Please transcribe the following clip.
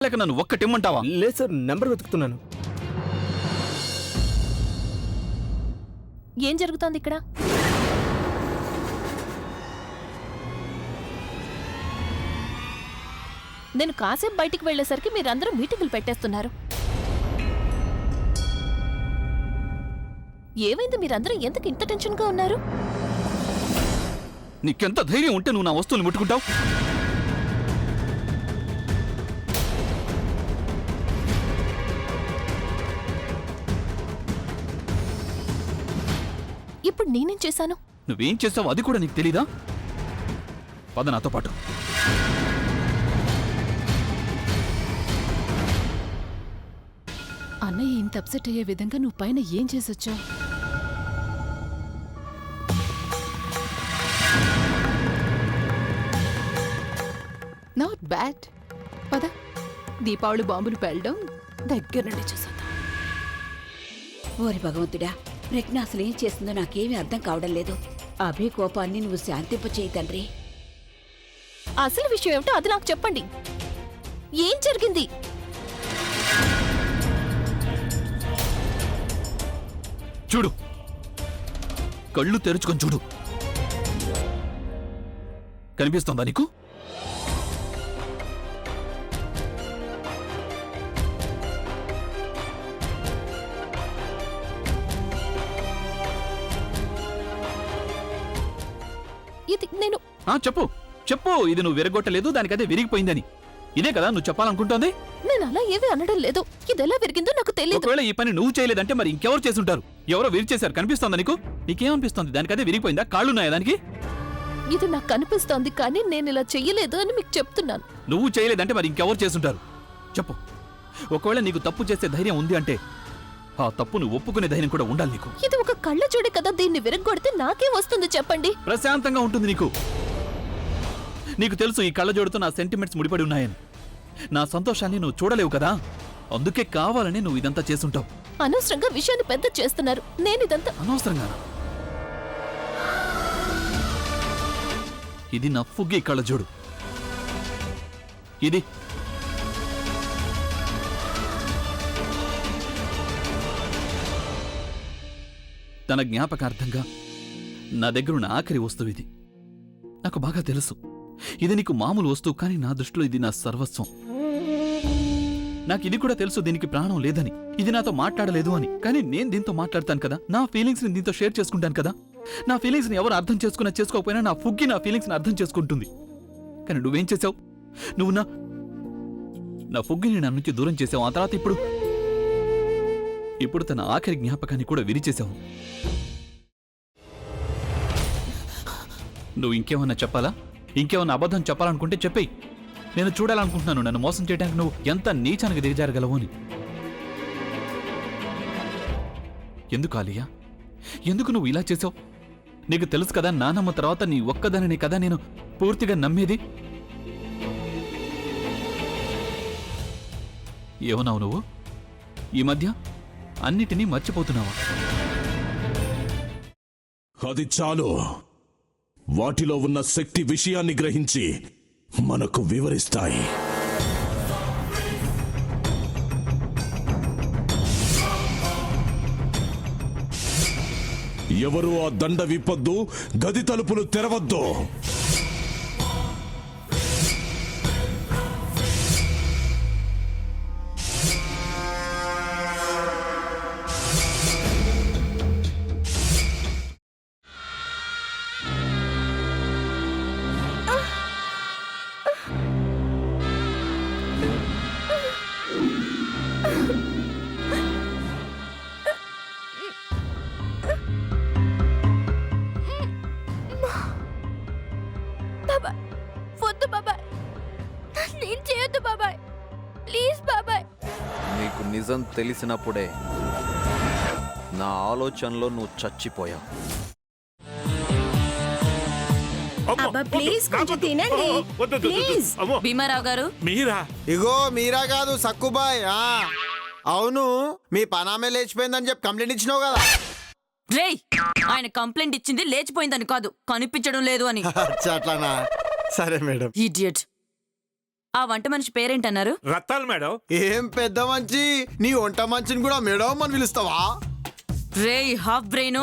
లేక నన్ను ఒక్కటిమ్మంటావా? లేదు సార్, నెంబర్ వెతుకుతున్నాను. ఏం జరుగుతోంది ఇక్కడ? నేను కాసేపు బయటికి వెళ్లేసరికి మీరందరూ మీటింగులు పెట్టేస్తున్నారు. ఏమైంది? మీరందరూ ఎందుకు ఇంత టెన్షన్గా ఉన్నారు? నీకెంత ధైర్యం ఉంటే నువ్వు నా వస్తువులు ముట్టుకుంటావు? ఇప్పుడు నేనేం చేశాను? నువ్వేం చేసావు అది కూడా నీకు తెలీదా? పద నాతో పాటు. అన్నయ్య ఇంత అప్సెట్ అయ్యే విధంగా నువ్వు పైన ఏం చేసొచ్చావు? Not bad. పద, దీపావళి బాంబులు పేలడం దగ్గర నుండి చూసొద్దాం. ఓరి భగవంతుడా, ప్రజ్ఞ అసలేం చేస్తుందో నాకేమీ అర్థం కావడం లేదు. అభి కోపాన్ని నువ్వు శాంతింపచేయి తండ్రి. అసలు విషయం ఏమిటో అది నాకు చెప్పండి. ఏం జరిగింది? చూడు, కళ్ళు తెరుచుకొని చూడు. కనిపిస్తోందా నీకు? ఇది నేను చెప్పు చెప్పు. ఇది నువ్వు విరగొట్టలేదు, దానికదే విరిగిపోయిందని. ఇదే కదా నువ్వు చెప్పాలనుకుంటోంది? నేను అలా ఏమీ అనడం లేదు. ఇదెలా విరిగిందో నాకు తెలియదు. ఒకవేళ ఈ పని నువ్వు చేయలేదంటే మరి ఇంకెవరు చేసుంటారు? ఎవరో విరిచేశారు. కనిపిస్తోందా నీకు? నీకేమనిపిస్తోంది? దానికదే విరిగిపోయిందా? కాళ్ళున్నాయా దానికి? ఇది నాకు కనిపిస్తోంది, కానీ నేను ఇలా చెయ్యలేదు అని మీకు చెప్తున్నాను. నువ్వు చేయలేదంటే మరి ఇంకెవరు చేసుంటారు? చెప్పు. ఒకవేళ నీకు తప్పు చేసే ధైర్యం ఉంది అంటే ఆ తప్పును ఒప్పుకునే ధైర్యం కూడా ఉండాలి నీకు. ఇది ఒక కళ్ళ చూడే కదా, దీన్ని విరగొడితే నాకేం వస్తుంది చెప్పండి? ప్రశాంతంగా ఉంటుంది నీకు. నీకు తెలుసు ఈ కళ్ళజోడుతో నా సెంటిమెంట్స్ ముడిపడి ఉన్నాయని. నా సంతోషాన్ని నువ్వు చూడలేవు కదా, అందుకే కావాలని నువ్వు ఇదంతా చేసుంటావు. అనవసరంగా విషయాన్ని పెద్ద చేస్తున్నారు. నేనిదంతా అనవసరంగా. ఇది నా ఫుగ్గి కళ్ళజోడు. ఇది తన జ్ఞాపకార్థంగా నా దగ్గరున్న ఆఖరి వస్తువు ఇది. నాకు బాగా తెలుసు ఇది నీకు మామూలు వస్తువు, కానీ నా దృష్టిలో ఇది నా సర్వస్వం. నాకు ఇది కూడా తెలుసు దీనికి ప్రాణం లేదని, ఇది నాతో మాట్లాడలేదు అని. కానీ నేను దీంతో మాట్లాడతాను కదా, నా ఫీలింగ్స్ ని దీంతో షేర్ చేసుకుంటాను కదా. నా ఫీలింగ్స్ ని ఎవరు అర్థం చేసుకున్నా చేసుకోకపోయినా నా ఫుగ్గి నా ఫీలింగ్స్ ని అర్థం చేసుకుంటుంది. కానీ నువ్వేం చేసావు? నువ్వు నా ఫుగ్గిని నా నుంచి దూరం చేసావు. ఆ తర్వాత ఇప్పుడు తన ఆఖరి జ్ఞాపకాన్ని కూడా విరిచేశావు. నువ్వు ఇంకేమన్నా చెప్పాలా? ఇంకేమన్నా అబద్ధం చెప్పాలనుకుంటే చెప్పేయి. నేను చూడాలనుకుంటున్నాను నన్ను మోసం చేయడానికి నువ్వు ఎంత నీచానికి దిగజారగలవు అని. ఎందుకు ఆలియా, ఎందుకు నువ్వు ఇలా చేసావు? నీకు తెలుసు కదా నానమ్మ తర్వాత నీ ఒక్కదానిని కదా నేను పూర్తిగా నమ్మేది. ఏమన్నావు నువ్వు? ఈ మధ్య అన్నిటినీ మర్చిపోతున్నావా? అది చాలు. వాటిలో ఉన్న శక్తి విషయాన్ని గ్రహించి మనకు వివరిస్తాయి. ఎవరు ఆ దండ విప్పొద్దు, గది తలుపులు తెరవద్దు. వద్దు బాబాయ్, నేను చేయొద్దు బాబాయ్, ప్లీజ్ బాబాయ్. నీకు నిజం తెలిసినప్పుడే నా ఆలోచనలో నువ్వు చచ్చిపోయావు. ప్లీజ్ కొంచెం తినండి. భీమారావు గారు, మీరా? ఇగో మీరా కాదు సక్కుబాయ్. అవును, మీ పనామే లేచిపోయిందని చెప్పి కంప్లైంట్ ఇచ్చినావు కదా. రేయ్, ఆయన కంప్లైంట్ ఇచ్చింది లేచిపోయిందని కాదు, కనిపించడం లేదు అని. అట్లానా? సరే మేడం. ఇడియట్. ఆ వంట మనిషి పేరేంటన్నారు? రత్తాలు మేడం. ఏం పెద్ద మంచి నీ వంట మంచిని కూడా మేడం అని పిలుస్తావా? రేయ్ హాఫ్ బ్రెయిన్,